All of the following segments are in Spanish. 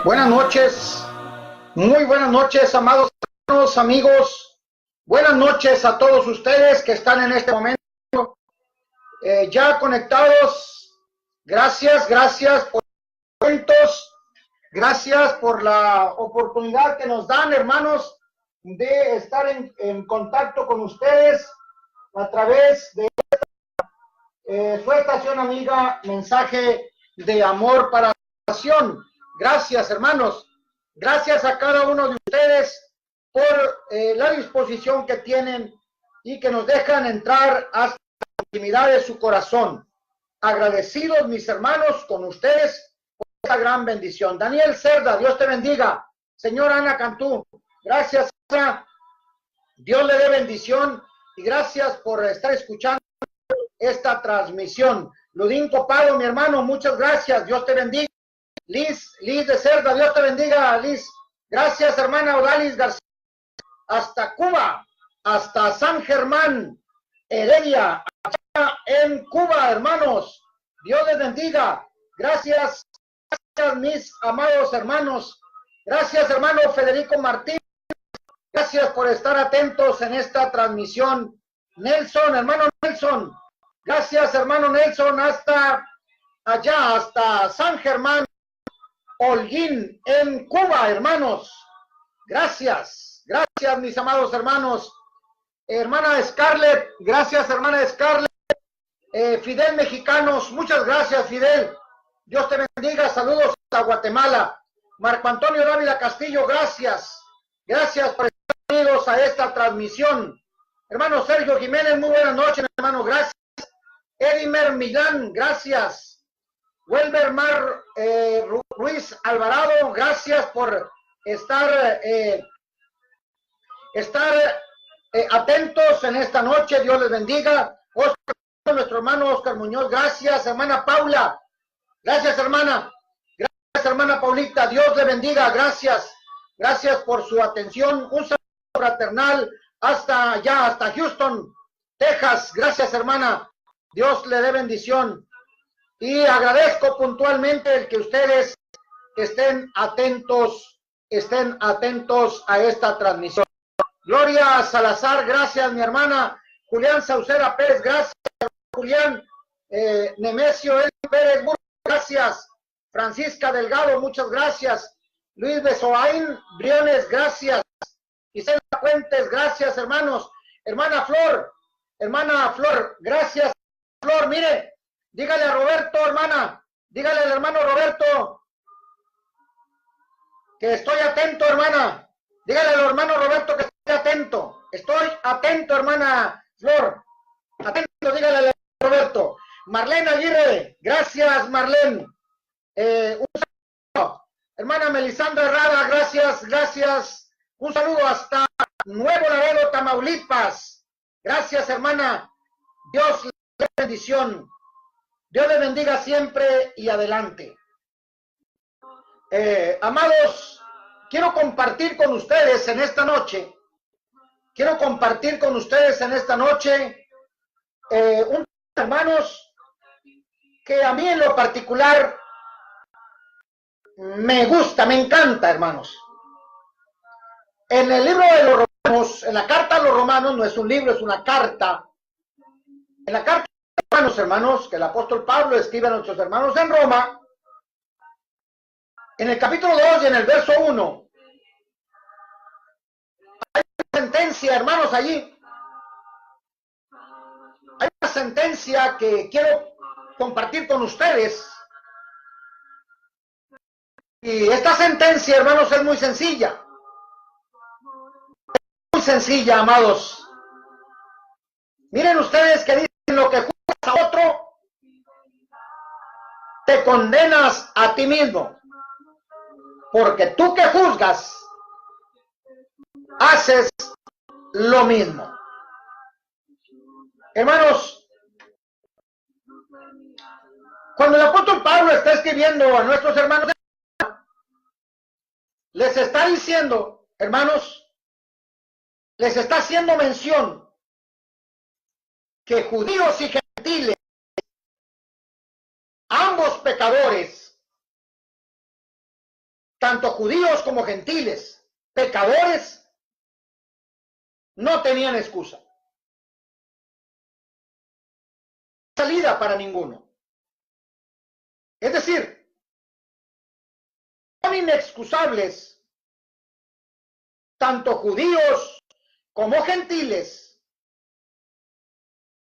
Buenas noches, muy buenas noches, amados hermanos, amigos. Buenas noches a todos ustedes que están en este momento ya conectados. Gracias por los eventos. Gracias por la oportunidad que nos dan, hermanos, de estar en contacto con ustedes a través de su estación amiga Mensaje de Amor para la Nación. Gracias, hermanos. Gracias a cada uno de ustedes por la disposición que tienen y que nos dejan entrar hasta la intimidad de su corazón. Agradecidos, mis hermanos, con ustedes por esta gran bendición. Daniel Cerda, Dios te bendiga. Señora Ana Cantú, gracias. Dios le dé bendición y gracias por estar escuchando esta transmisión. Ludín Copado, mi hermano, muchas gracias. Dios te bendiga. Liz de Cerda, Dios te bendiga, Liz. Gracias, hermana Odalis García. Hasta Cuba, hasta San Germán, Heredia, allá en Cuba, hermanos. Dios les bendiga. Gracias, mis amados hermanos. Gracias, hermano Federico Martín. Gracias por estar atentos en esta transmisión. Nelson, hermano Nelson. Gracias, hermano Nelson, hasta allá, hasta San Germán, Holguín, en Cuba, hermanos. Gracias, mis amados hermanos. Hermana Scarlett, gracias, hermana Scarlett. Fidel Mexicanos, muchas gracias, Fidel. Dios te bendiga, saludos a Guatemala. Marco Antonio Dávila Castillo, gracias. Gracias por estar unidos a esta transmisión. Hermano Sergio Jiménez, muy buenas noches, hermano, gracias. Edimer Millán, gracias. Welber Mar Ruiz Alvarado, gracias por estar atentos en esta noche. Dios les bendiga. Oscar, nuestro hermano Oscar Muñoz, gracias. Hermana Paula, gracias, hermana. Gracias, hermana Paulita, Dios le bendiga, gracias. Gracias por su atención. Un saludo fraternal hasta allá, hasta Houston, Texas. Gracias, hermana. Dios le dé bendición. Y agradezco puntualmente el que ustedes estén atentos a esta transmisión. Gloria Salazar, gracias, mi hermana. Julián Sauceda Pérez, gracias, Julián. Nemesio L. Pérez, gracias. Francisca Delgado, muchas gracias. Luis Besoaín Briones, gracias. Gisela Fuentes, gracias, hermanos. Hermana Flor, gracias. Flor, mire. Dígale a Roberto, hermana, dígale al hermano Roberto que estoy atento, hermana. Dígale al hermano Roberto que estoy atento. Estoy atento, hermana Flor. Atento, dígale al Roberto. Marlene Aguirre, gracias, Marlene. Un saludo. Hermana Melisandra Herrada, gracias. Un saludo hasta Nuevo Laredo, Tamaulipas. Gracias, hermana. Dios le dé bendición. Dios les bendiga siempre y adelante. Amados, quiero compartir con ustedes en esta noche, hermanos, que a mí en lo particular me gusta, me encanta, hermanos. En el libro de los Romanos, en la carta a los Romanos, no es un libro, es una carta. En la carta hermanos, que el apóstol Pablo escribe a nuestros hermanos en Roma, en el capítulo 2 y en el verso 1, hay una sentencia, hermanos, allí. Hay una sentencia que quiero compartir con ustedes. Y esta sentencia, hermanos, es muy sencilla. Muy sencilla, amados. Miren ustedes que dicen: lo que juzgas a otro, te condenas a ti mismo, porque tú que juzgas, haces lo mismo. Hermanos, cuando el apóstol Pablo está escribiendo a nuestros hermanos, les está diciendo, hermanos, les está haciendo mención que judíos y gentiles, ambos pecadores, tanto judíos como gentiles, pecadores, no tenían excusa. Salida para ninguno. Es decir, son inexcusables tanto judíos como gentiles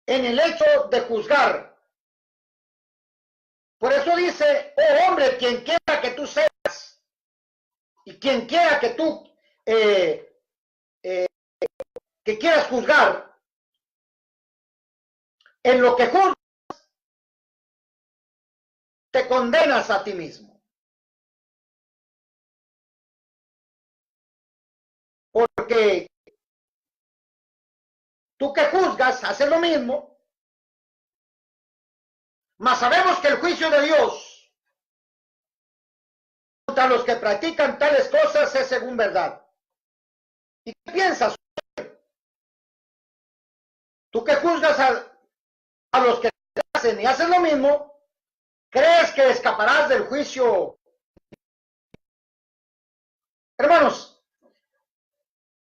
en el hecho de juzgar. Por eso dice, oh hombre, quien quiera que tú seas y quien quiera que tú que quieras juzgar, en lo que juzgas te condenas a ti mismo. Porque tú que juzgas haces lo mismo, mas sabemos que el juicio de Dios contra los que practican tales cosas es según verdad. ¿Y qué piensas? Tú que juzgas a los que hacen y haces lo mismo, ¿crees que escaparás del juicio? Hermanos,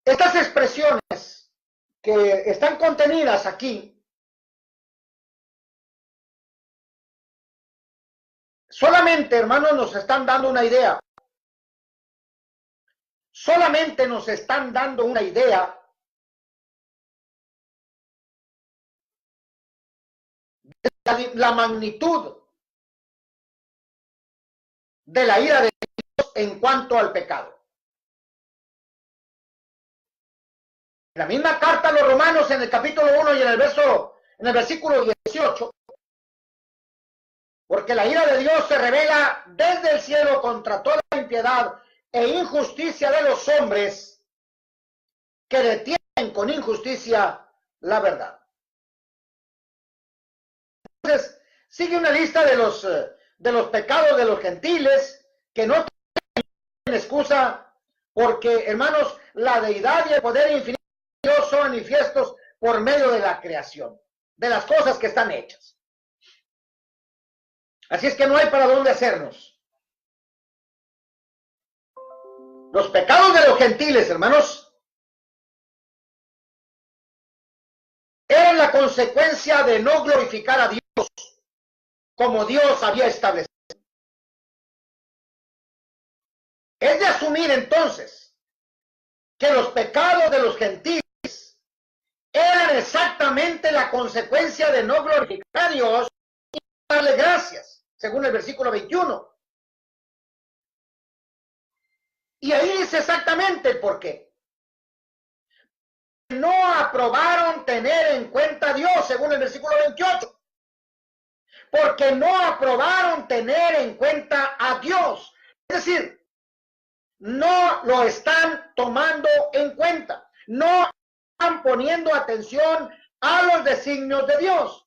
estas expresiones que están contenidas aquí solamente, hermanos, nos están dando una idea. Solamente nos están dando una idea de la magnitud de la ira de Dios en cuanto al pecado. En la misma carta a los Romanos, en el capítulo 1 y en el versículo 18, porque la ira de Dios se revela desde el cielo contra toda la impiedad e injusticia de los hombres que detienen con injusticia la verdad. Entonces, sigue una lista de los pecados de los gentiles que no tienen excusa, porque, hermanos, la deidad y el poder infinito de Dios son manifiestos por medio de la creación, de las cosas que están hechas. Así es que no hay para dónde hacernos. Los pecados de los gentiles, hermanos, eran la consecuencia de no glorificar a Dios como Dios había establecido. Es de asumir entonces que los pecados de los gentiles eran exactamente la consecuencia de no glorificar a Dios y darle gracias, según el versículo 21. Y ahí dice exactamente el por qué. No aprobaron tener en cuenta a Dios, según el versículo 28. Porque no aprobaron tener en cuenta a Dios. Es decir, no lo están tomando en cuenta. No están poniendo atención a los designios de Dios.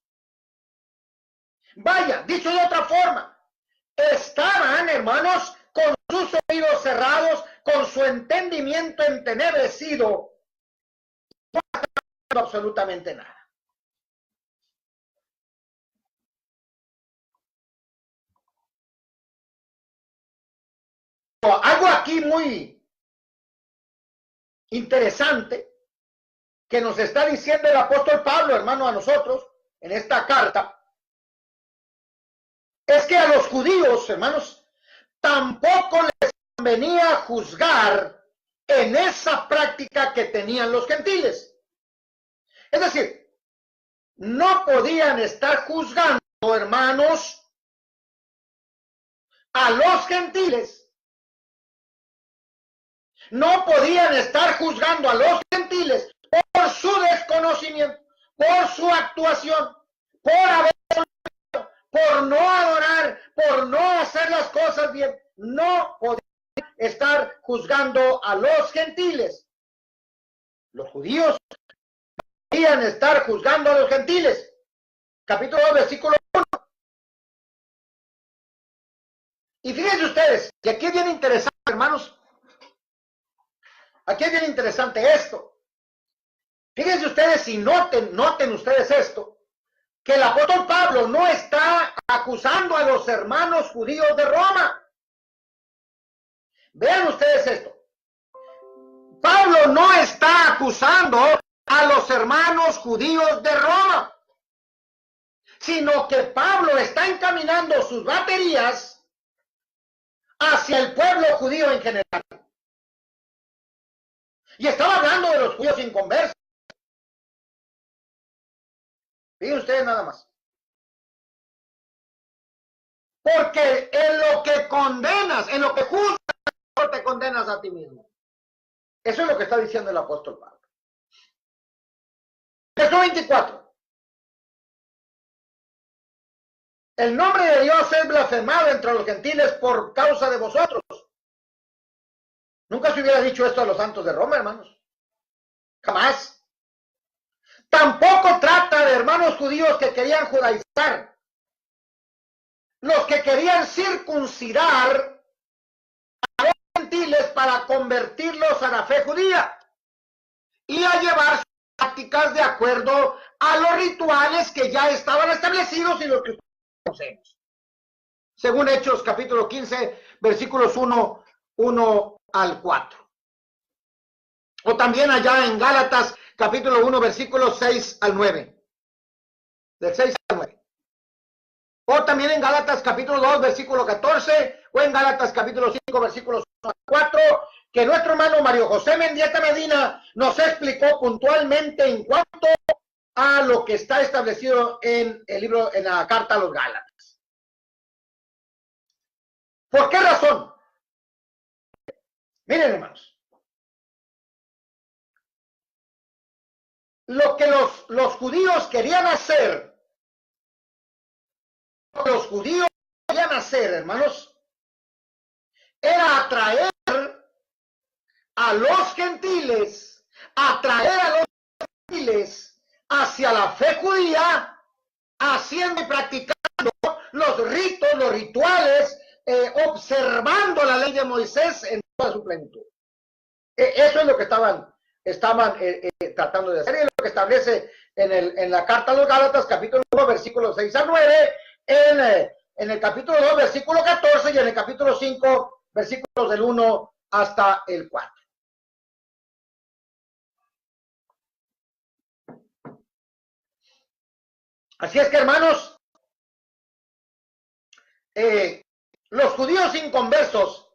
Vaya, dicho de otra forma, estaban, hermanos, con sus oídos cerrados, con su entendimiento entenebrecido, no estaban haciendo absolutamente nada. Algo aquí muy interesante que nos está diciendo el apóstol Pablo, hermano, a nosotros, en esta carta, es que a los judíos, hermanos, tampoco les convenía juzgar en esa práctica que tenían los gentiles. Es decir, no podían estar juzgando, hermanos, a los gentiles. No podían estar juzgando a los gentiles por su desconocimiento, por su actuación, por haber olvidado, por no adorar, por no hacer las cosas bien. No podían estar juzgando a los gentiles. Los judíos podían estar juzgando a los gentiles. Capítulo 2, versículo 1. Y fíjense ustedes, que aquí es bien interesante, hermanos. Aquí es bien interesante esto. Fíjense ustedes y noten ustedes esto, que el apóstol Pablo no está acusando a los hermanos judíos de Roma. Vean ustedes esto. Pablo no está acusando a los hermanos judíos de Roma, sino que Pablo está encaminando sus baterías hacia el pueblo judío en general. Y estaba hablando de los judíos inconversos. Fíjense ustedes nada más. Porque en lo que condenas, en lo que juzgas, te condenas a ti mismo. Eso es lo que está diciendo el apóstol Pablo. Verso 24. El nombre de Dios es blasfemado entre los gentiles por causa de vosotros. Nunca se hubiera dicho esto a los santos de Roma, hermanos. Jamás. Tampoco trata de hermanos judíos que querían judaizar. Los que querían circuncidar a los gentiles para convertirlos a la fe judía y a llevar sus prácticas de acuerdo a los rituales que ya estaban establecidos y los que conocemos. Según Hechos capítulo 15, versículos 1 al 4. O también allá en Gálatas capítulo 1, versículos 6 al 9. Del 6 al 9. O también en Gálatas capítulo 2, versículo 14, o en Gálatas capítulo 5, versículos 1 al 4, que nuestro hermano Mario José Mendieta Medina nos explicó puntualmente en cuanto a lo que está establecido en el libro, en la carta a los Gálatas. ¿Por qué razón? Miren, hermanos. Lo que los judíos querían hacer, hermanos, era atraer a los gentiles, hacia la fe judía, haciendo y practicando los ritos, los rituales, observando la ley de Moisés en toda su plenitud. Eso es lo que estaban tratando de hacer, y es lo que establece en la carta a los Gálatas, capítulo 1, versículos 6 al 9, en el capítulo 2, versículo 14, y en el capítulo 5, versículos del 1 hasta el 4. Así es que, hermanos, los judíos inconversos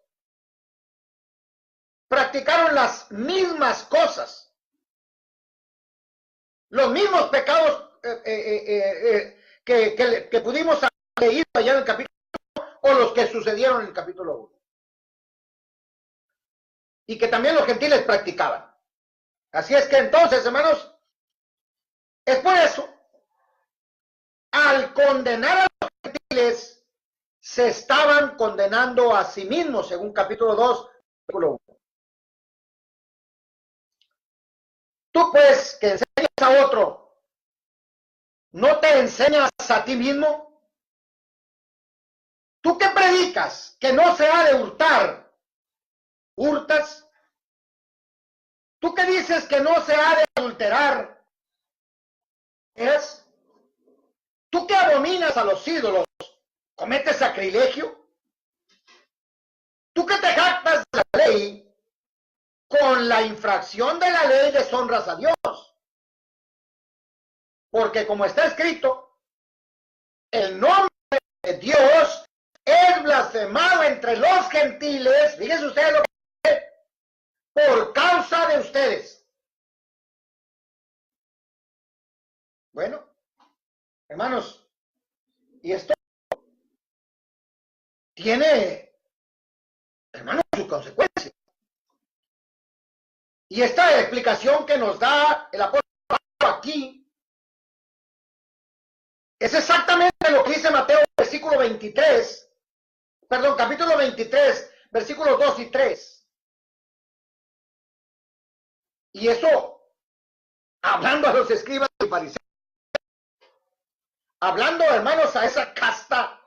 practicaron las mismas cosas, los mismos pecados que pudimos leer allá en el capítulo 1, o los que sucedieron en el capítulo 1. Y que también los gentiles practicaban. Así es que entonces, hermanos, es por eso, al condenar a los gentiles, se estaban condenando a sí mismos, según capítulo 2, versículo 1. Tú, pues, que enseñas a otro, ¿no te enseñas a ti mismo? Tú que predicas que no se ha de hurtar, ¿hurtas? Tú que dices que no se ha de adulterar, ¿es? Tú que abominas a los ídolos, ¿cometes sacrilegio? Tú que te jactas de la ley, con la infracción de la ley deshonras a Dios. Porque como está escrito, el nombre de Dios es blasfemado entre los gentiles, fíjense ustedes lo que dice, por causa de ustedes. Bueno, hermanos, y esto tiene, hermanos, sus consecuencias. Y esta explicación que nos da el apóstol Pablo aquí es exactamente lo que dice Mateo, versículo 23, perdón, capítulo 23, versículos 2 y 3. Y eso, hablando a los escribas y fariseos, hablando, hermanos, a esa casta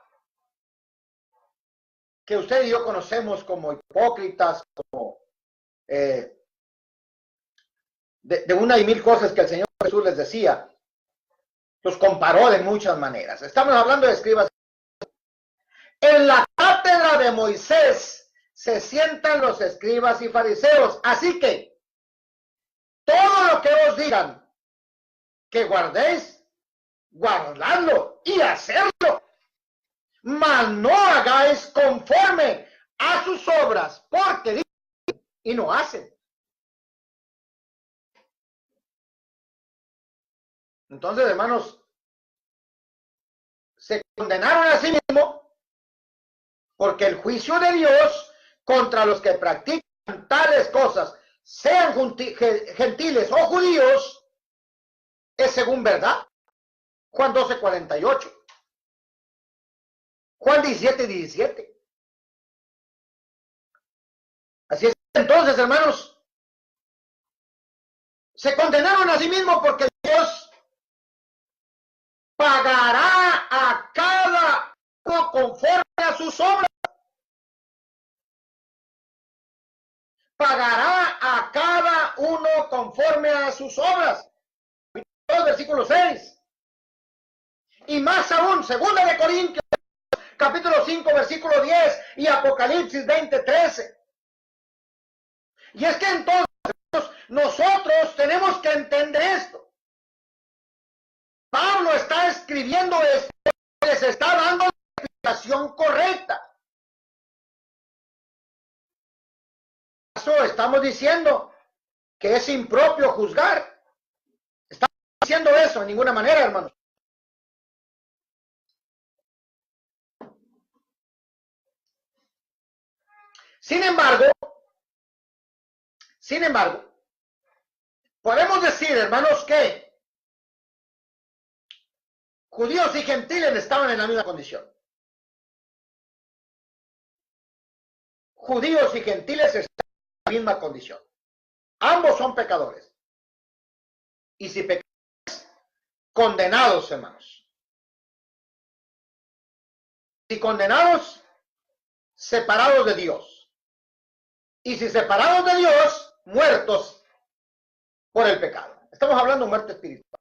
que usted y yo conocemos como hipócritas, como de una y mil cosas que el Señor Jesús les decía, los comparó de muchas maneras. Estamos hablando de escribas. En la cátedra de Moisés se sientan los escribas y fariseos. Así que todo lo que os digan que guardéis, guardadlo y hacerlo, mas no hagáis conforme a sus obras, porque dicen y no hacen. Entonces, hermanos, se condenaron a sí mismos porque el juicio de Dios contra los que practican tales cosas, sean gentiles o judíos, es según verdad. Juan 12:48. Juan 17:17. Así es. Entonces, hermanos, se condenaron a sí mismos porque Dios pagará a cada uno conforme a sus obras. Pagará a cada uno conforme a sus obras. Versículo 6. Y más aún, 2 de Corintios, capítulo 5, versículo 10 y Apocalipsis 20:13. Y es que entonces nosotros tenemos que entender esto. Pablo está escribiendo esto, les está dando la explicación correcta. Estamos diciendo que es impropio juzgar. Estamos diciendo eso en ninguna manera, hermanos. Sin embargo, podemos decir, hermanos, que judíos y gentiles estaban en la misma condición. Judíos y gentiles están en la misma condición. Ambos son pecadores. Y si pecadores, condenados, hermanos. Si condenados, separados de Dios. Y si separados de Dios, muertos por el pecado. Estamos hablando de muerte espiritual.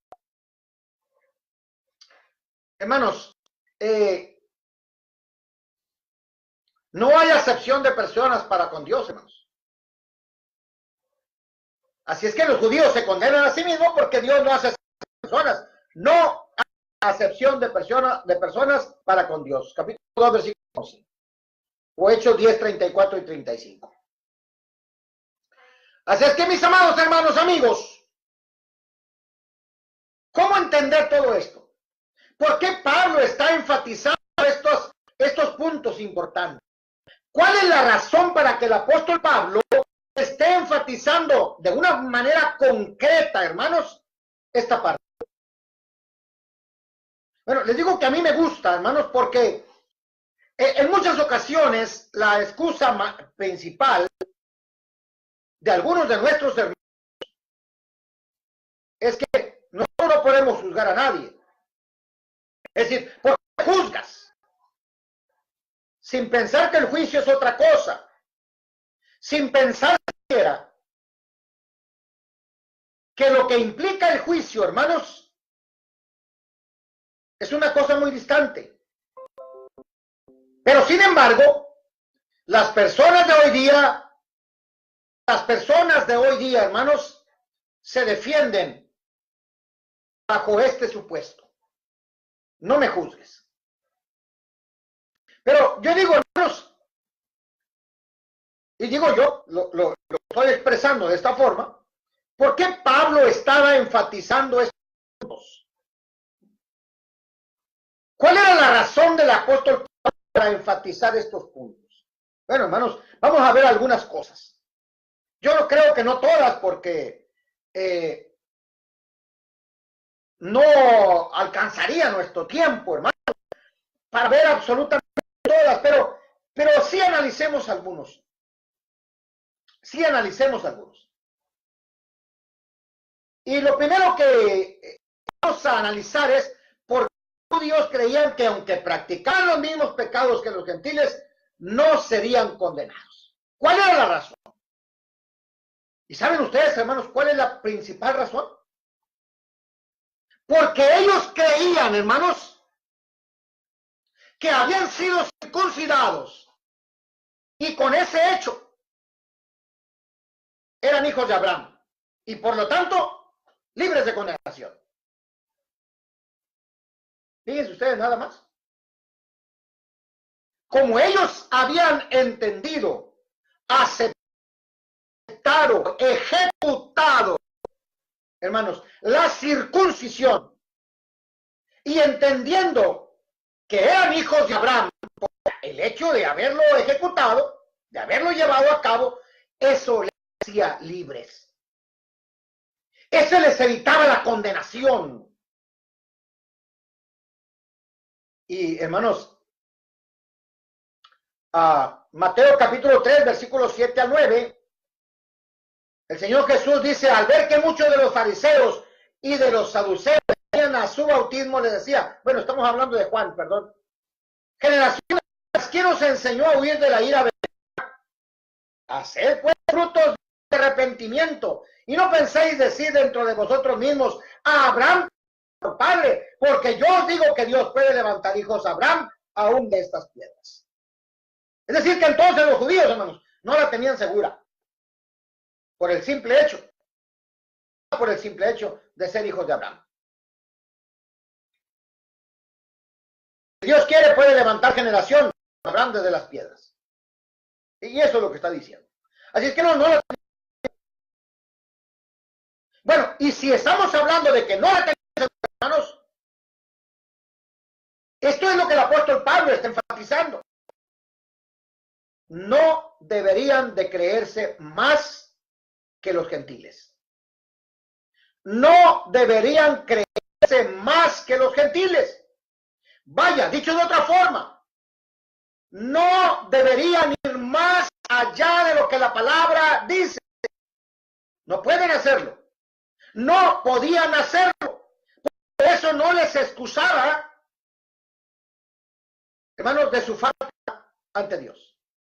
Hermanos, no hay acepción de personas para con Dios, hermanos. Así es que los judíos se condenan a sí mismos porque Dios no hace personas. No hay acepción de personas para con Dios. Capítulo 2, versículo 11. O Hechos 10, 34 y 35. Así es que, mis amados hermanos, amigos, ¿cómo entender todo esto? ¿Por qué Pablo está enfatizando estos puntos importantes? ¿Cuál es la razón para que el apóstol Pablo esté enfatizando de una manera concreta, hermanos, esta parte? Bueno, les digo que a mí me gusta, hermanos, porque en muchas ocasiones la excusa principal de algunos de nuestros hermanos es que nosotros no podemos juzgar a nadie. Es decir, ¿por qué juzgas? Sin pensar que el juicio es otra cosa. Sin pensar siquiera que lo que implica el juicio, hermanos, es una cosa muy distante. Pero sin embargo, las personas de hoy día, hermanos, se defienden bajo este supuesto. No me juzgues. Pero yo digo, hermanos, y digo yo, lo estoy expresando de esta forma, ¿por qué Pablo estaba enfatizando estos puntos? ¿Cuál era la razón del apóstol Pablo para enfatizar estos puntos? Bueno, hermanos, vamos a ver algunas cosas. Yo creo que no todas, porque no alcanzaría nuestro tiempo, hermanos, para ver absolutamente todas, pero sí analicemos algunos. Sí analicemos algunos. Y lo primero que vamos a analizar es por qué los judíos creían que aunque practicaran los mismos pecados que los gentiles, no serían condenados. ¿Cuál era la razón? ¿Y saben ustedes, hermanos, cuál es la principal razón? Porque ellos creían, hermanos, que habían sido circuncidados Y con ese hecho eran hijos de Abraham y por lo tanto libres de condenación. Fíjense ustedes nada más. Como ellos habían entendido, aceptado, ejecutado, hermanos, la circuncisión y entendiendo que eran hijos de Abraham, el hecho de haberlo ejecutado, de haberlo llevado a cabo, eso les hacía libres. Eso les evitaba la condenación. Y hermanos, Mateo capítulo 3, versículos 7 al 9, el Señor Jesús dice, al ver que muchos de los fariseos y de los saduceos venían a su bautismo, les decía, bueno, estamos hablando de Juan, perdón, generación de quien os enseñó a huir de la ira venidera, hacer pues frutos de arrepentimiento, y no penséis decir dentro de vosotros mismos, a Abraham, padre, porque yo os digo que Dios puede levantar hijos a Abraham aún de estas piedras. Es decir, que entonces los judíos, hermanos, no la tenían segura. Por el simple hecho de ser hijos de Abraham. Si Dios quiere, puede levantar generación a Abraham desde las piedras. Y eso es lo que está diciendo. Así es que no la tenían. Bueno, y si estamos hablando de que no la tenían, hermanos, esto es lo que el apóstol Pablo está enfatizando. No deberían de creerse más que los gentiles. No deberían creerse más que los gentiles. Vaya, dicho de otra forma, no deberían ir más allá de lo que la palabra dice. No pueden hacerlo. No podían hacerlo. Por eso no les excusaba, hermanos, de su falta ante Dios.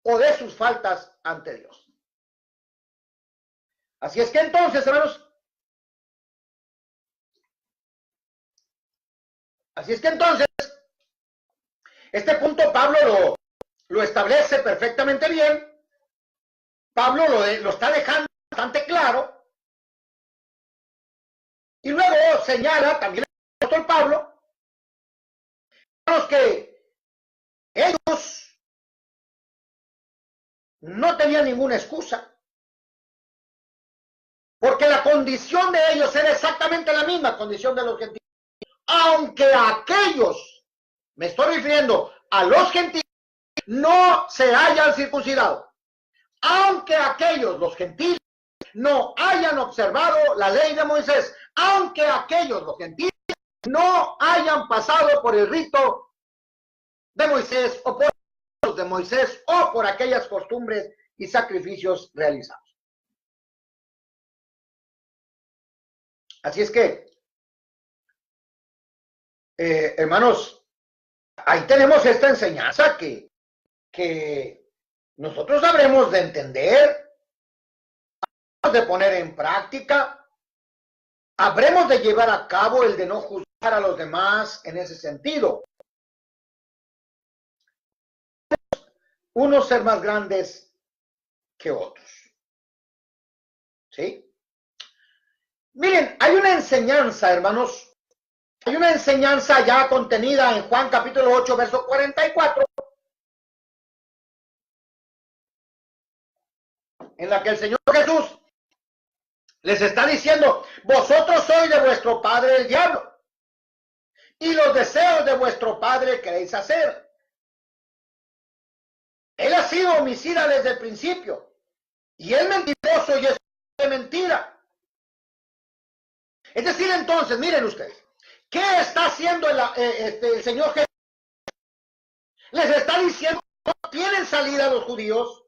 O de sus faltas ante Dios. Así es que entonces, hermanos, este punto Pablo lo establece perfectamente bien. Pablo lo está dejando bastante claro. Y luego señala también el apóstol Pablo que ellos no tenían ninguna excusa, porque la condición de ellos era exactamente la misma condición de los gentiles, aunque aquellos, me estoy refiriendo a los gentiles, no se hayan circuncidado, aunque aquellos, los gentiles, no hayan observado la ley de Moisés, aunque aquellos, los gentiles, no hayan pasado por el rito de Moisés o por de Moisés o por aquellas costumbres y sacrificios realizados. Así es que, hermanos, ahí tenemos esta enseñanza que nosotros habremos de entender, de poner en práctica, habremos de llevar a cabo el de no juzgar a los demás en ese sentido. Unos ser más grandes que otros. ¿Sí? Miren, hay una enseñanza, hermanos, hay una enseñanza ya contenida en Juan capítulo 8, verso 44, en la que el Señor Jesús les está diciendo, vosotros sois de vuestro padre el diablo, y los deseos de vuestro padre queréis hacer. Él ha sido homicida desde el principio, y es mentiroso y es de mentira. Es decir, entonces, miren ustedes, ¿qué está haciendo el Señor Jesús? Les está diciendo que no tienen salida los judíos,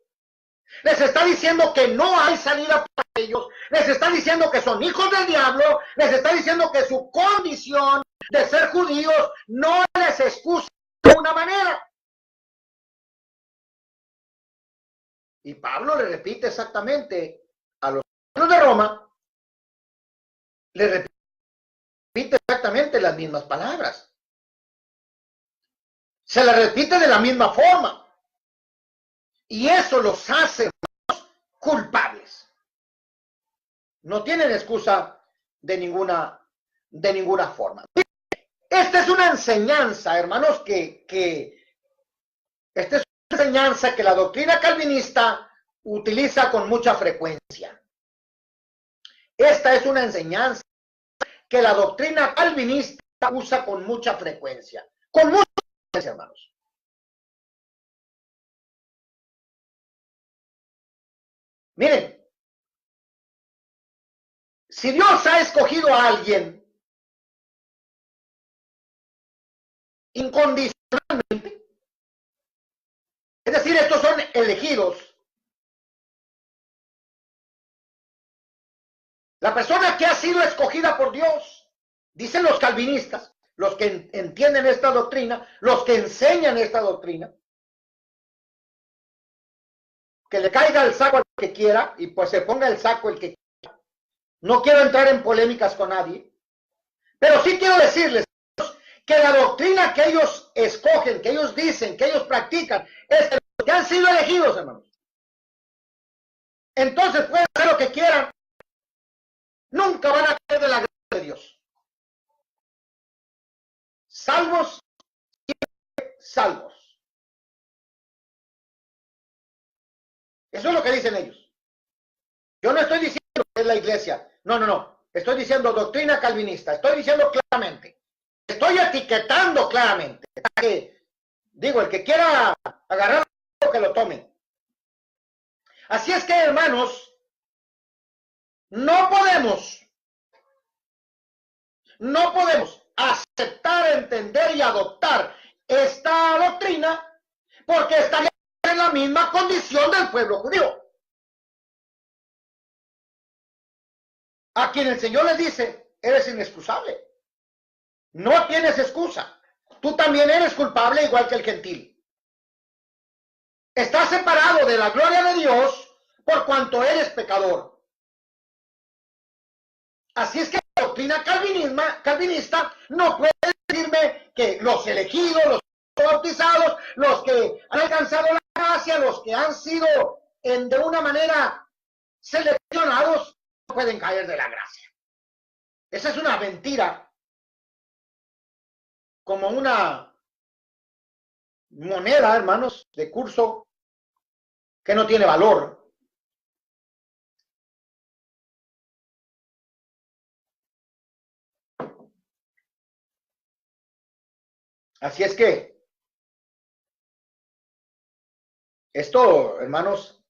les está diciendo que no hay salida para ellos, les está diciendo que son hijos del diablo, les está diciendo que su condición de ser judíos no les excusa de una manera. Y Pablo le repite exactamente a los hermanos de Roma, le repite exactamente las mismas palabras. Se las repite de la misma forma. Y eso los hace culpables. No tienen excusa de ninguna forma. Esta es una enseñanza, hermanos, esta es una enseñanza que la doctrina calvinista utiliza con mucha frecuencia. Esta es una enseñanza que la doctrina calvinista usa con mucha frecuencia. Con mucha frecuencia, hermanos. Miren, si Dios ha escogido a alguien incondicionalmente, es decir, estos son elegidos, la persona que ha sido escogida por Dios, dicen los calvinistas, los que entienden esta doctrina, los que enseñan esta doctrina, que le caiga el saco al que quiera y pues se ponga el saco el que quiera. No quiero entrar en polémicas con nadie, pero sí quiero decirles que la doctrina que ellos escogen, que ellos dicen, que ellos practican, es que han sido elegidos, hermanos. Entonces pueden hacer lo que quieran, nunca van a caer de la gracia de Dios. Salvos y salvos. Eso es lo que dicen ellos. Yo no estoy diciendo que es la iglesia. No. Estoy diciendo doctrina calvinista. Estoy diciendo claramente. Estoy etiquetando claramente. Digo, el que quiera agarrar, que lo tome. Así es que, hermanos, no podemos aceptar, entender y adoptar esta doctrina porque estaría en la misma condición del pueblo judío, a quien el Señor les dice, eres inexcusable, no tienes excusa, tú también eres culpable igual que el gentil, estás separado de la gloria de Dios por cuanto eres pecador. Así es que la doctrina calvinista no puede decirme que los elegidos, los bautizados, los que han alcanzado la gracia, los que han sido de una manera seleccionados, no pueden caer de la gracia. Esa es una mentira, como una moneda, hermanos, de curso que no tiene valor. Así es que esto, hermanos,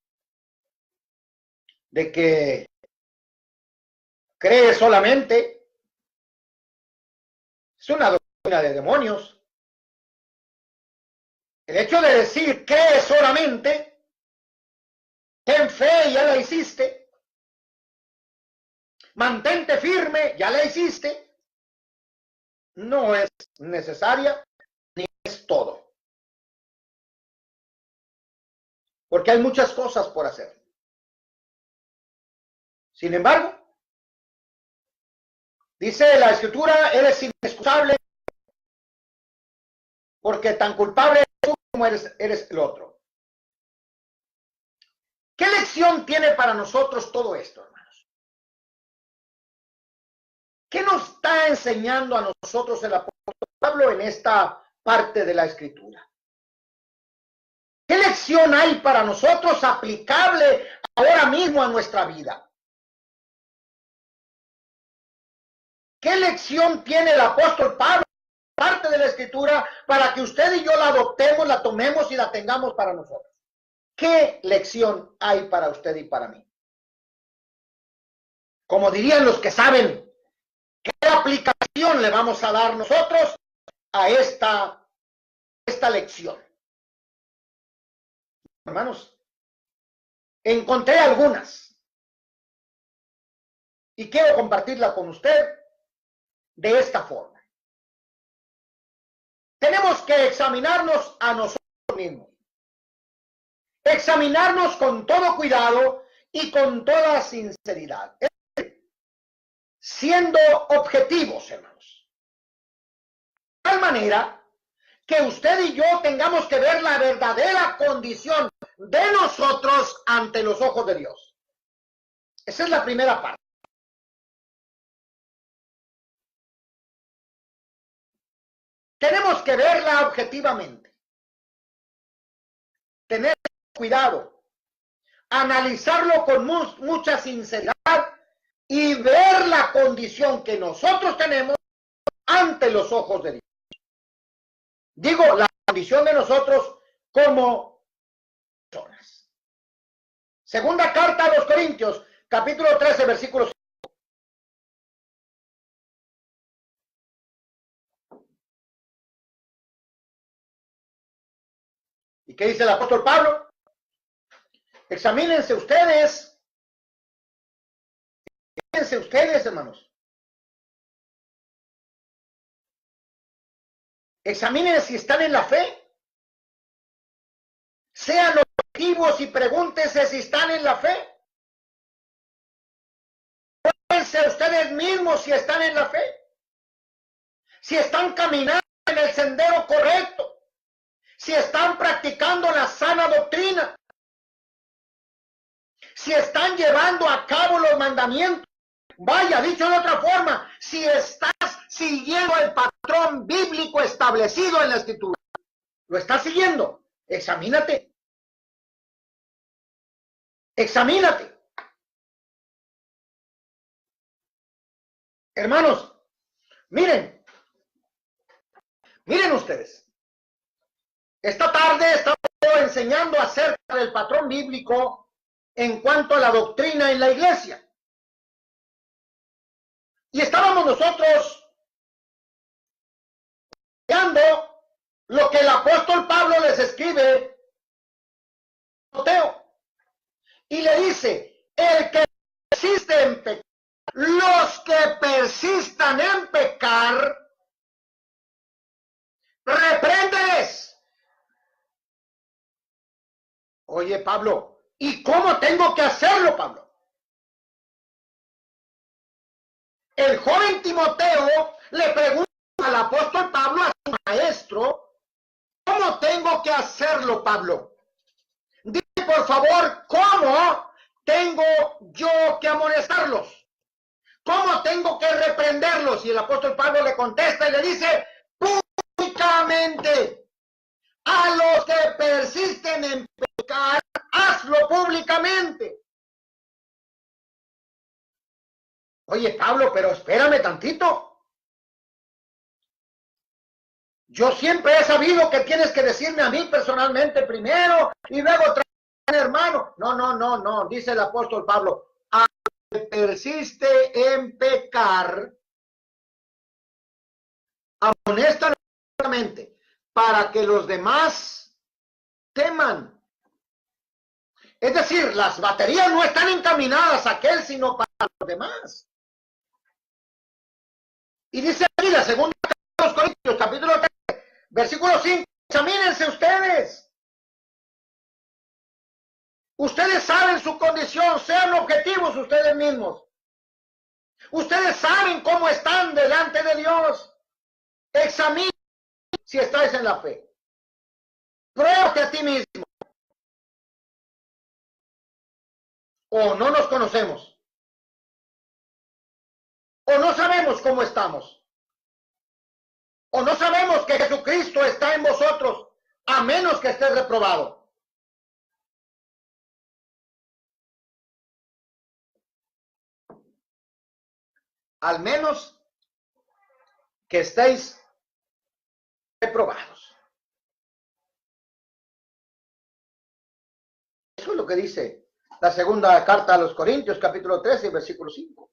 de que cree solamente, es una doctrina de demonios. El hecho de decir cree solamente, ten fe, ya la hiciste, mantente firme, ya la hiciste, no es necesaria ni es todo. Porque hay muchas cosas por hacer. Sin embargo, dice la Escritura, eres inexcusable porque tan culpable eres tú como eres el otro. ¿Qué lección tiene para nosotros todo esto, hermanos? ¿Qué nos está enseñando a nosotros el apóstol Pablo en esta parte de la Escritura? ¿Qué lección hay para nosotros aplicable ahora mismo a nuestra vida? ¿Qué lección tiene el apóstol Pablo, parte de la Escritura, para que usted y yo la adoptemos, la tomemos y la tengamos para nosotros? ¿Qué lección hay para usted y para mí? Como dirían los que saben, ¿qué aplicación le vamos a dar nosotros a esta lección? Hermanos, encontré algunas y quiero compartirla con usted de esta forma. Tenemos que examinarnos a nosotros mismos. Examinarnos con todo cuidado y con toda sinceridad. Siendo objetivos, hermanos. De tal manera que usted y yo tengamos que ver la verdadera condición de nosotros ante los ojos de Dios. Esa es la primera parte. Tenemos que verla objetivamente. Tener cuidado. Analizarlo con mucha sinceridad y ver la condición que nosotros tenemos ante los ojos de Dios. Digo, la condición de nosotros como personas. Segunda carta a los Corintios, capítulo 13, versículo 5. ¿Y qué dice el apóstol Pablo? Examínense ustedes, hermanos. Examinen si están en la fe. Sean objetivos y pregúntense si están en la fe. Pregúntense ustedes mismos si están en la fe. Si están caminando en el sendero correcto. Si están practicando la sana doctrina. Si están llevando a cabo los mandamientos. Vaya, dicho de otra forma, si estás siguiendo el patrón bíblico establecido en la Escritura, ¿lo estás siguiendo? Examínate. Examínate. Hermanos, miren ustedes. Esta tarde estamos enseñando acerca del patrón bíblico en cuanto a la doctrina en la iglesia. Y estábamos nosotros estudiando lo que el apóstol Pablo les escribe a Timoteo. Y le dice, el que persiste en pecar, los que persistan en pecar, repréndeles. Oye, Pablo, ¿y cómo tengo que hacerlo, Pablo? El joven Timoteo le pregunta al apóstol Pablo, a su maestro, ¿cómo tengo que hacerlo, Pablo? Dime, por favor, ¿cómo tengo yo que amonestarlos? ¿Cómo tengo que reprenderlos? Y el apóstol Pablo le contesta y le dice, públicamente, a los que persisten en pecar, hazlo públicamente. Oye, Pablo, pero espérame tantito. Yo siempre he sabido que tienes que decirme a mí personalmente primero y luego traer a mi hermano. No, dice el apóstol Pablo. A que persiste en pecar, amonéstamente para que los demás teman. Es decir, las baterías no están encaminadas a aquel, sino para los demás. Y dice aquí la segunda carta de los Corintios, capítulo 3, versículo 5, examínense ustedes. Ustedes saben su condición, sean objetivos ustedes mismos. Ustedes saben cómo están delante de Dios. Examinen si estáis en la fe. Pruébate a ti mismo. O no nos conocemos. O no sabemos cómo estamos. O no sabemos que Jesucristo está en vosotros, a menos que estés reprobado. Al menos que estéis reprobados. Eso es lo que dice la segunda carta a los Corintios, capítulo 13, versículo 5.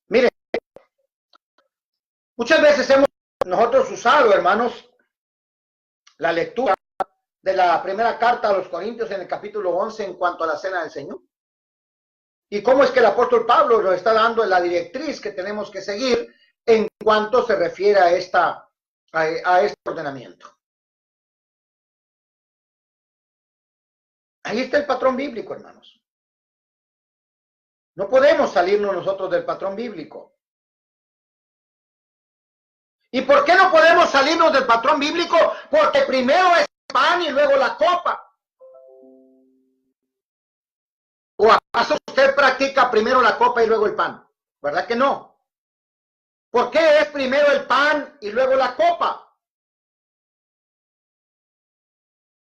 Miren, muchas veces hemos nosotros usado, hermanos, la lectura de la primera carta a los Corintios en el capítulo 11 en cuanto a la cena del Señor. Y cómo es que el apóstol Pablo nos está dando la directriz que tenemos que seguir en cuanto se refiere a este ordenamiento. Ahí está el patrón bíblico, hermanos. No podemos salirnos nosotros del patrón bíblico. ¿Y por qué no podemos salirnos del patrón bíblico? Porque primero es el pan y luego la copa. ¿O acaso usted practica primero la copa y luego el pan? ¿Verdad que no? ¿Por qué es primero el pan y luego la copa?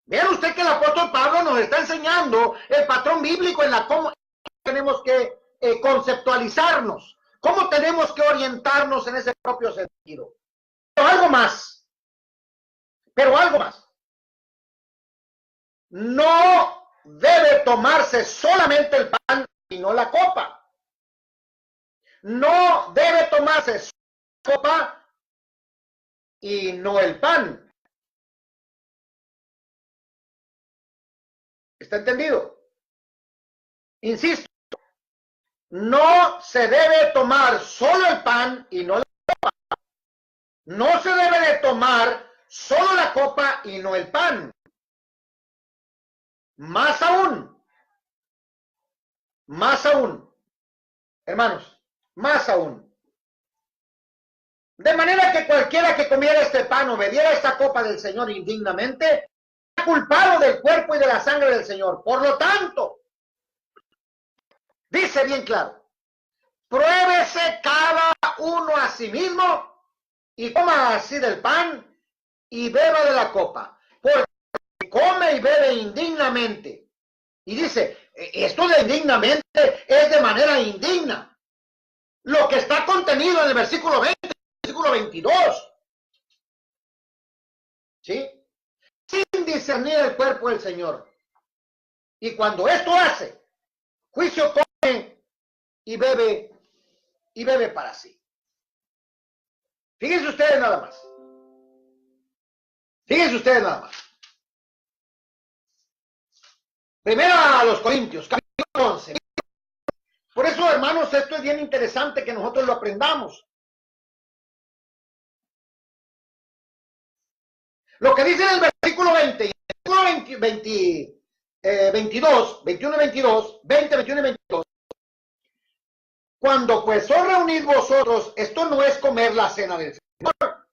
Vean usted que el apóstol Pablo nos está enseñando el patrón bíblico en la cómo tenemos que conceptualizarnos, cómo tenemos que orientarnos en ese propio sentido. Pero algo más, no debe tomarse solamente el pan y no la copa. No debe tomarse la copa y no el pan. ¿Está entendido? Insisto, no se debe tomar solo el pan y no la copa. No se debe de tomar solo la copa y no el pan. Más aún, hermanos, más aún. De manera que cualquiera que comiera este pan o bebiera esta copa del Señor indignamente, está culpado del cuerpo y de la sangre del Señor. Por lo tanto, dice bien claro, pruébese cada uno a sí mismo y coma así del pan y beba de la copa, porque come y bebe indignamente. Y dice, esto de indignamente es de manera indigna. Lo que está contenido en el versículo 20, versículo 22. ¿Sí? Sin discernir el cuerpo del Señor. Y cuando esto hace, juicio come y bebe para sí. Fíjense ustedes nada más. Primero a los Corintios, capítulo 11. Por eso, hermanos, esto es bien interesante que nosotros lo aprendamos. Lo que dice en el versículo 20, y el versículo 22, 21 y 22, 20, 21 y 22. Cuando pues os reunís vosotros, esto no es comer la cena del Señor,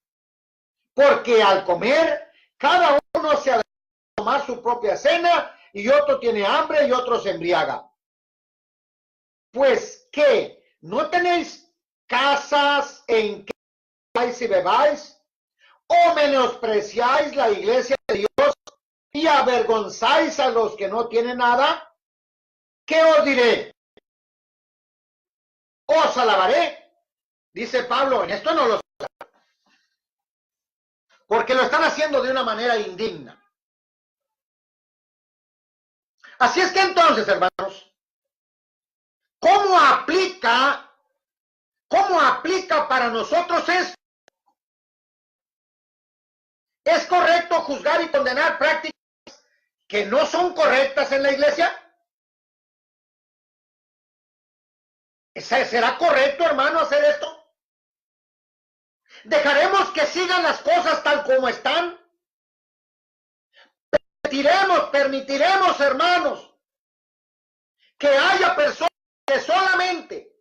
porque al comer, cada uno se ha de tomar su propia cena, y otro tiene hambre y otro se embriaga. Pues, ¿qué? ¿No tenéis casas en que comáis y bebáis? ¿O menospreciáis la iglesia de Dios y avergonzáis a los que no tienen nada? ¿Qué os diré? ¿Os alabaré? Dice Pablo, en esto no lo alabaré, porque lo están haciendo de una manera indigna. Así es que entonces, hermanos, ¿cómo aplica para nosotros esto? ¿Es correcto juzgar y condenar prácticas que no son correctas en la iglesia? ¿Será correcto, hermano, hacer esto? ¿Dejaremos que sigan las cosas tal como están? Permitiremos, hermanos, que haya personas que solamente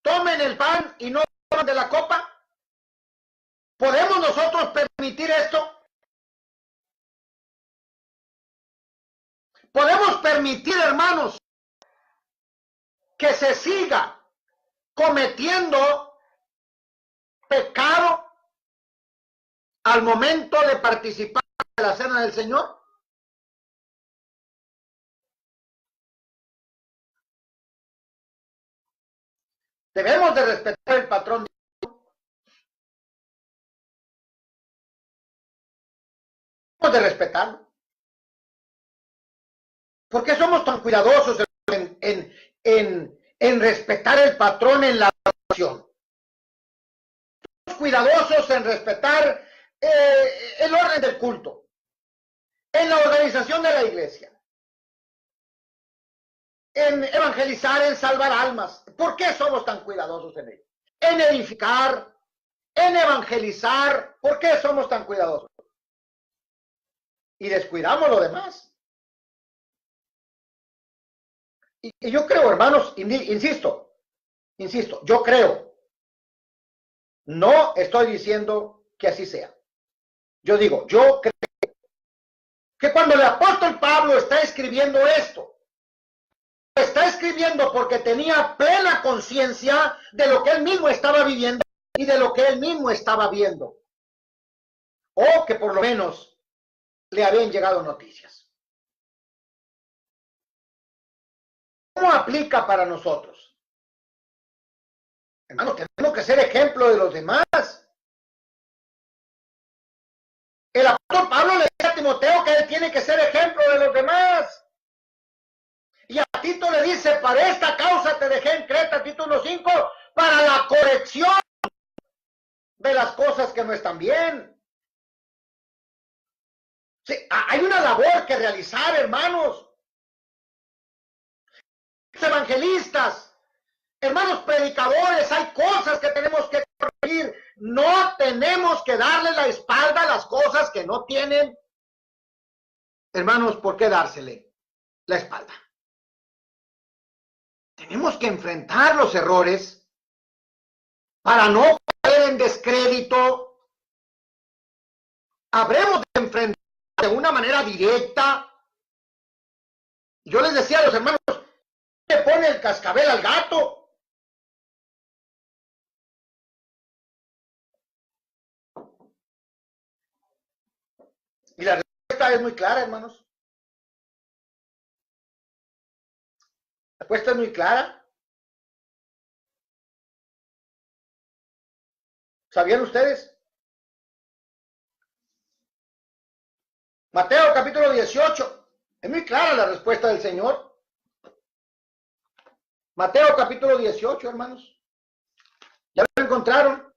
tomen el pan y no tomen de la copa. ¿Podemos nosotros permitir esto? ¿Podemos permitir, hermanos, que se siga cometiendo pecado al momento de participar de la cena del Señor? Debemos de respetar el patrón. Debemos de respetarlo. ¿Por qué somos tan cuidadosos en respetar el patrón en la oración? Somos cuidadosos en respetar el orden del culto, en la organización de la iglesia, en evangelizar, en salvar almas. ¿Por qué somos tan cuidadosos en ello? En edificar, en evangelizar. ¿Por qué somos tan cuidadosos? Y descuidamos lo demás. Y yo creo, hermanos, insisto, yo creo No estoy diciendo que así sea. Yo digo, yo creo que cuando el apóstol Pablo está escribiendo esto, está escribiendo porque tenía plena conciencia de lo que él mismo estaba viviendo y de lo que él mismo estaba viendo. O que por lo menos le habían llegado noticias. ¿Cómo aplica para nosotros? Hermanos, tenemos que ser ejemplo de los demás. El apóstol Pablo le dice a Timoteo que él tiene que ser ejemplo de los demás. Y a Tito le dice, para esta causa te dejé en Creta, Tito 1:5, para la corrección de las cosas que no están bien. Sí, hay una labor que realizar, hermanos. Evangelistas, hermanos predicadores, hay cosas que tenemos que corregir. No tenemos que darle la espalda a las cosas que no tienen. Hermanos, ¿por qué dársele la espalda? Tenemos que enfrentar los errores para no caer en descrédito. Habremos de enfrentar de una manera directa. Yo les decía a los hermanos, le pone el cascabel al gato. Y la respuesta es muy clara, hermanos. La respuesta es muy clara. ¿Sabían ustedes? Mateo capítulo 18. Es muy clara la respuesta del Señor. Mateo capítulo 18, hermanos. ¿Ya lo encontraron?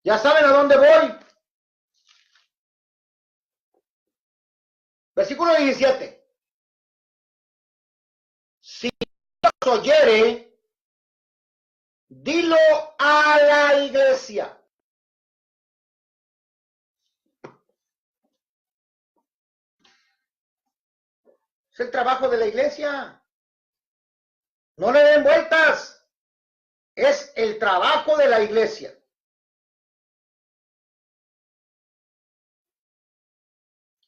¿Ya saben a dónde voy? Versículo 17. Si os oyere, dilo a la iglesia. Es el trabajo de la iglesia. No le den vueltas. Es el trabajo de la iglesia.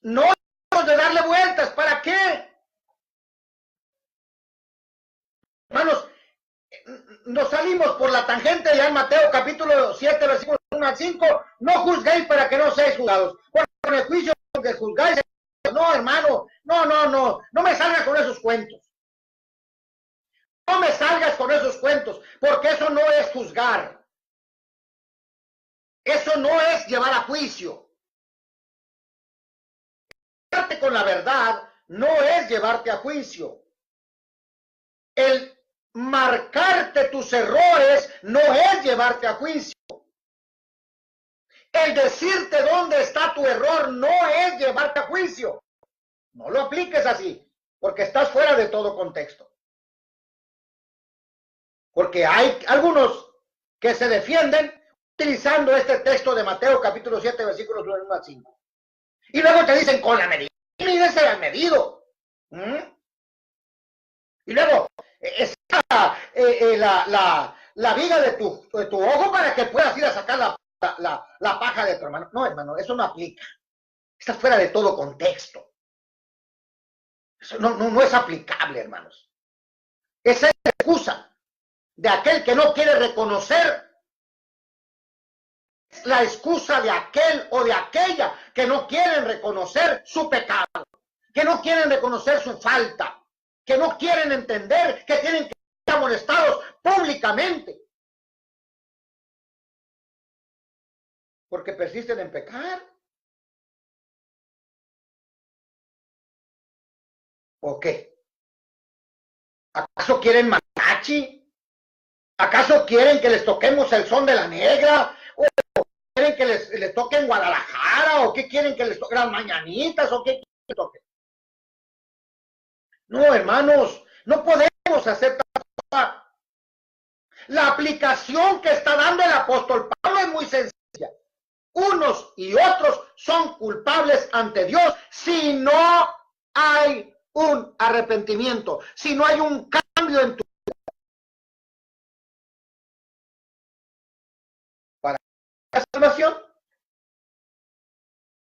No debemos de darle vueltas. ¿Para qué? Hermanos, nos salimos por la tangente ya en Mateo capítulo 7, versículos 1 al 5. No juzguéis para que no seáis juzgados. Porque con el juicio que juzgáis, no, hermano, no me salgas con esos cuentos. No me salgas con esos cuentos, porque eso no es juzgar. Eso no es llevar a juicio. Llevarte con la verdad no es llevarte a juicio. El marcarte tus errores no es llevarte a juicio. El decirte dónde está tu error no es llevarte a juicio. No lo apliques así, porque estás fuera de todo contexto. Porque hay algunos que se defienden utilizando este texto de Mateo capítulo 7, versículos 1 al 5. Y luego te dicen, con la medida, mide será medido. Y luego, está la viga de tu ojo para que puedas ir a sacar la paja de tu hermano. No, hermano, eso no aplica. Está fuera de todo contexto. Eso no es aplicable, hermanos. Esa es la excusa de aquel que no quiere reconocer. Es la excusa de aquel o de aquella que no quieren reconocer su pecado, que no quieren reconocer su falta, que no quieren entender que tienen que ser amonestados públicamente. Porque persisten en pecar. ¿O qué? ¿Acaso quieren mariachi? ¿Acaso quieren que les toquemos el son de la negra? ¿O quieren que les toquen Guadalajara? ¿O qué quieren que les toquen las mañanitas? ¿O qué quieren que toquen? No, hermanos, no podemos hacer tal cosa. La aplicación que está dando el apóstol Pablo es muy sencilla. Unos y otros son culpables ante Dios si no hay un arrepentimiento, si no hay un cambio en tu vida. la salvación.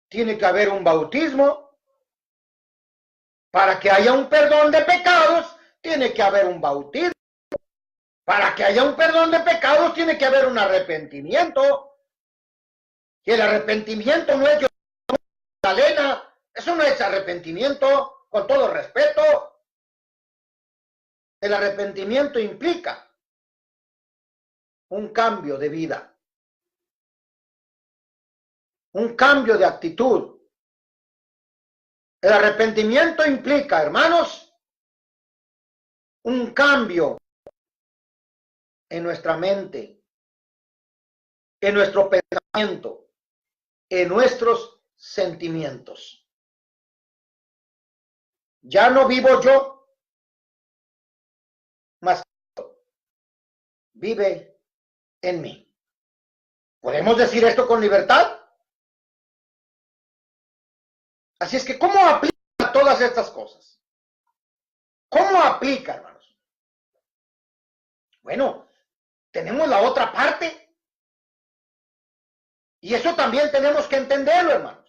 Tiene que haber un bautismo. Para que haya un perdón de pecados, tiene que haber un bautismo. Para que haya un perdón de pecados, tiene que haber un arrepentimiento. Y el arrepentimiento no es Magdalena, eso no es arrepentimiento, con todo respeto. El arrepentimiento implica un cambio de vida, un cambio de actitud. El arrepentimiento implica, hermanos, un cambio en nuestra mente, en nuestro pensamiento, en nuestros sentimientos. Ya no vivo yo, mas vive en mí. ¿Podemos decir esto con libertad? Así es que, ¿cómo aplica todas estas cosas? ¿Cómo aplica, hermanos? Bueno, tenemos la otra parte. Y eso también tenemos que entenderlo, hermanos.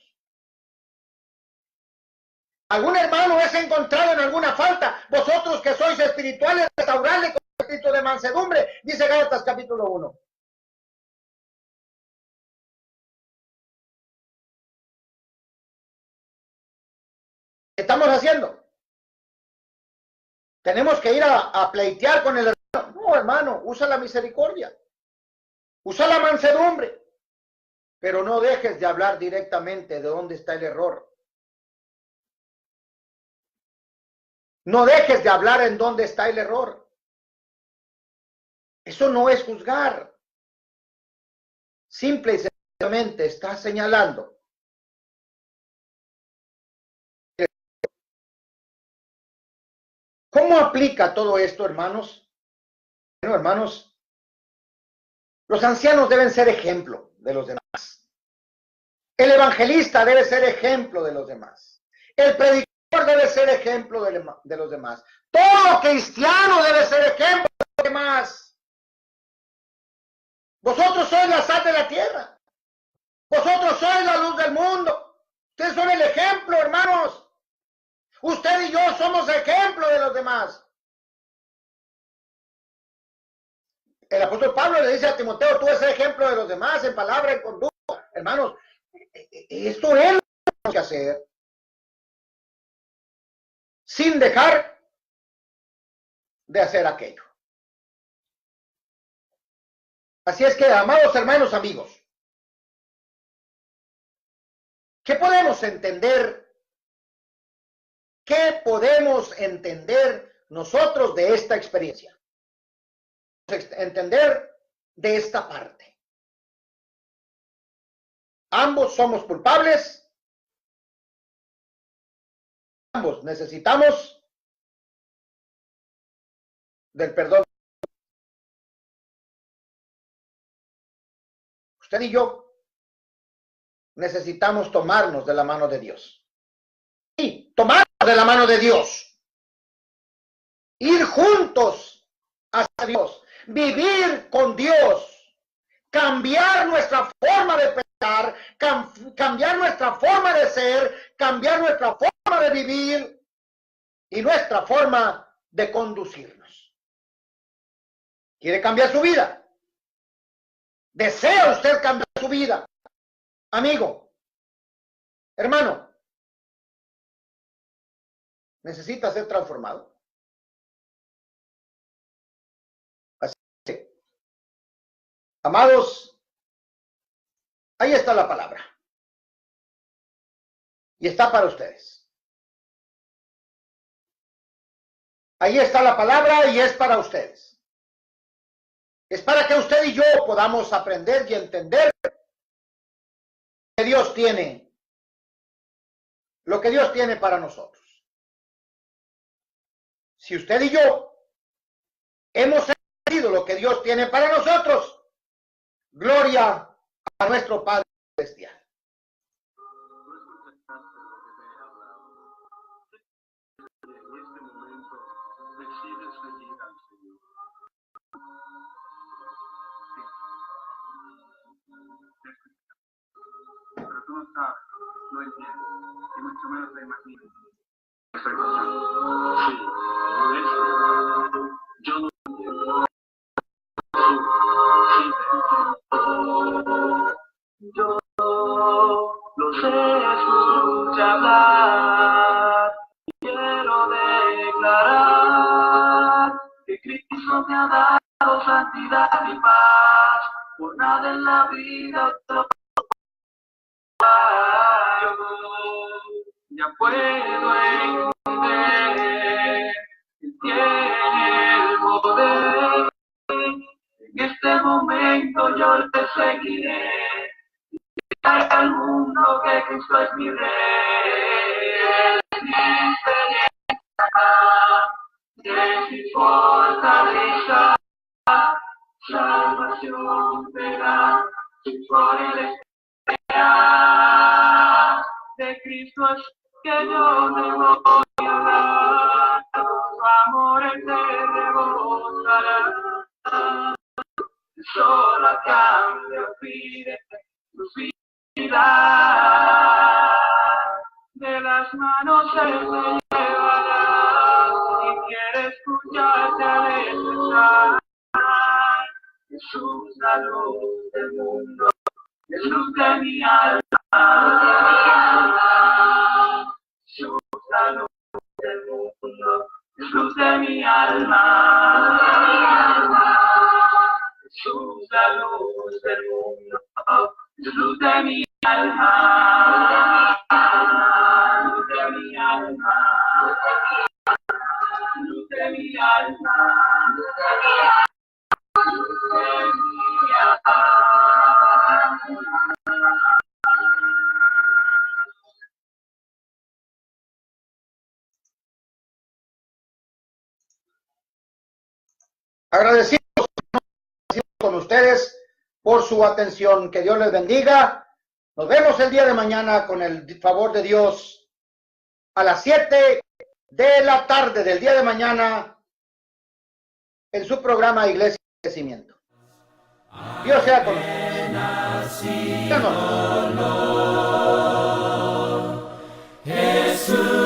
¿Algún hermano es encontrado en alguna falta? Vosotros que sois espirituales, restaurarle con espíritu de mansedumbre, dice Gálatas capítulo 1. ¿Qué estamos haciendo? Tenemos que ir a pleitear con el hermano. No, hermano, usa la misericordia. Usa la mansedumbre. Pero no dejes de hablar directamente de dónde está el error. No dejes de hablar en dónde está el error. Eso no es juzgar. Simple y sencillamente está señalando. ¿Cómo aplica todo esto, hermanos? Bueno, hermanos, los ancianos deben ser ejemplo de los demás. El evangelista debe ser ejemplo de los demás. El predicador debe ser ejemplo de los demás. Todo cristiano debe ser ejemplo de los demás. Vosotros sois la sal de la tierra. Vosotros sois la luz del mundo. Ustedes son el ejemplo, hermanos. Usted y yo somos ejemplo de los demás. El apóstol Pablo le dice a Timoteo, tú eres ejemplo de los demás en palabra, en conducta. Hermanos, esto es lo que tenemos que hacer. Sin dejar de hacer aquello. Así es que, amados hermanos, amigos, ¿qué podemos entender? ¿Qué podemos entender nosotros de esta experiencia? Entender de esta parte. Ambos somos culpables. Ambos necesitamos del perdón. Usted y yo necesitamos tomarnos de la mano de Dios. Sí, tomarnos de la mano de Dios. Ir juntos hacia Dios. Vivir con Dios. Cambiar nuestra forma de pensar. Cambiar nuestra forma de ser. Cambiar nuestra forma de vivir. Y nuestra forma de conducirnos. ¿Quiere cambiar su vida? ¿Desea usted cambiar su vida? Amigo, hermano, necesita ser transformado. Así que, amados, ahí está la palabra. Y está para ustedes. Ahí está la palabra y es para ustedes. Es para que usted y yo podamos aprender y entender que Dios tiene, lo que Dios tiene para nosotros. Si usted y yo hemos entendido lo que Dios tiene para nosotros, gloria a nuestro Padre Celestial. no sabe, no entiende, y mucho menos la imagina. Estoy pasando. Sí, por eso yo no entiendo. Yo los escucho hablar, quiero declarar que Cristo me ha dado santidad y paz, por nada en la vida otro ya puedo entender que tiene el poder. En este momento yo le seguiré, al mundo que Cristo es mi rey. Mi esperanza, es mi fortaleza, salvación verá por el esperar. De Cristo es que yo te voy a hablar, su amor te rebosará. Solo a cambio pide tu vida, de las manos Él me llevará, y quiere escucharte a veces. Jesús, la luz del mundo, Jesús de mi alma. Jesús, la luz del mundo, Jesús de mi alma. Jesús, la luz del mundo, luz de mi alma, luz de mi alma, luz de mi alma, luz de mi alma. Agradecidos con ustedes por su atención. Que Dios les bendiga. Nos vemos el día de mañana con el favor de Dios a las 7 de la tarde del día de mañana en su programa Iglesia de Crecimiento. Dios sea con ustedes. Jesús.